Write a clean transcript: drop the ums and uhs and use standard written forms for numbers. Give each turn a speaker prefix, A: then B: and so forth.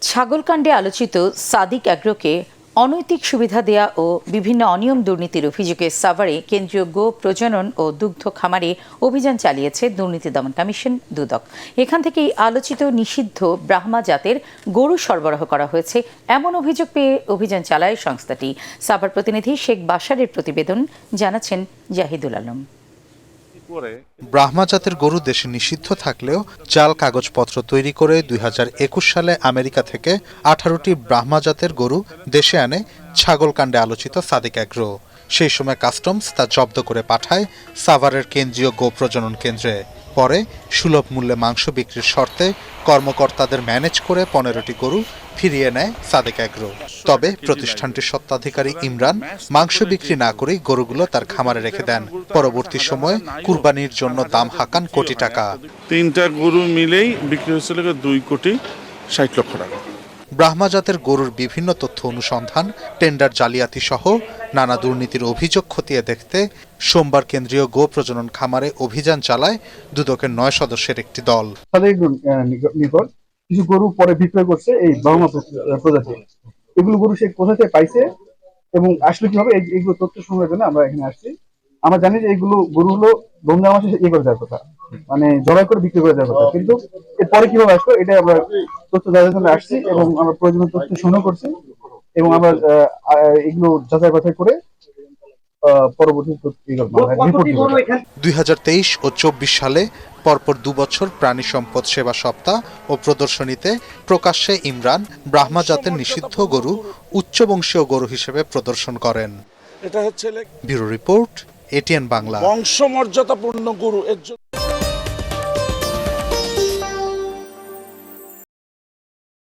A: ছাগলকাণ্ডে আলোচিত সাদিক অ্যাগ্রোকে অনৈতিক সুবিধা দেয়া ও বিভিন্ন অনিয়ম দুর্নীতির অভিযোগে সাভারে কেন্দ্রীয় গো প্রজনন ও দুগ্ধ খামারে অভিযান চালিয়েছে দুর্নীতি দমন কমিশন দুদক। এখান থেকেই আলোচিত নিষিদ্ধ ব্রাহ্মা জাতের গরু সরবরাহ করা হয়েছে এমন অভিযোগ পেয়ে অভিযান চালায় সংস্থাটি। সাভার প্রতিনিধি শেখ বাশারের প্রতিবেদন, জানাচ্ছেন জাহিদুল আলম।
B: ব্রাহ্মা জাতের গরু দেশে নিষিদ্ধ থাকলেও জাল কাগজপত্র তৈরি করে ২০২১ সালে আমেরিকা থেকে ১৮টি ব্রাহ্মা জাতের গরু দেশে আনে ছাগলকাণ্ডে আলোচিত সাদিক অ্যাগ্রো। সেই সময় কাস্টমস তা জব্দ করে পাঠায় সাভারের কেন্দ্রীয় গো প্রজনন কেন্দ্রে। পরে সুলভ মূল্যে মাংস বিক্রির শর্তে কর্মকর্তাদের ম্যানেজ করে ১৫টি গরু ফিরিয়ে নেয় সাদিক অ্যাগ্রো। তবে প্রতিষ্ঠানটির স্বত্বাধিকারী ইমরান মাংস বিক্রি না করেই গরুগুলো তার খামারে রেখে দেন। পরবর্তী সময়ে কুরবানির জন্য দাম হাঁকান কোটি টাকা।
C: ৩টা গরু মিলেই বিক্রি হয়েছিল 2,৬০,০০,০০০ টাকা।
B: ব্রাহ্মা জাতের গরুর বিভিন্ন তথ্য অনুসন্ধান, টেন্ডার জালিয়াতি সহ নানা দুর্নীতির অভিযোগ খতিয়ে দেখতে সোমবার কেন্দ্রীয় গো প্রজনন খামারে অভিযান চালায় দুদকের ৯ সদস্যের একটি দল।
D: নিকট কিছু গরু পরে বিক্রয় করছে এই ব্রাহ্মা প্রজাতি। এগুলো গরু সে কোথা থেকে পাইছে এবং আসলে কিভাবে এইগুলো তথ্য সংগ্রহের জন্য আমরা এখানে আসছি। আমরা জানি যে এইগুলো গরুগুলো রমজান মাসে ইয়ে করে দেওয়ার কথা, মানে জবাই করে বিক্রি করে দেওয়ার কথা, কিন্তু এরপরে কিভাবে আসলো এটা আমরা তথ্য জানার জন্য আসছি এবং আমরা প্রয়োজনীয় তথ্য সংগ্রহ করছি এবং আমরা এগুলো যাচাই বাছাই করে পরবর্তী
B: ২০২৩ ও ২৪ সালে পরপর ২ বছর প্রাণী সম্পদ সেবা সপ্তাহ ও প্রদর্শনীতে প্রকাশ্যে ইমরান ব্রাহ্মা জাতের নিষিদ্ধ গরু উচ্চবংশীয় গরু হিসেবে প্রদর্শন করেন।
C: এটা হচ্ছে
B: ব্যুরো রিপোর্ট, এটিএন বাংলা।
C: বংশমর্যাদাপূর্ণ গরু এর জন্য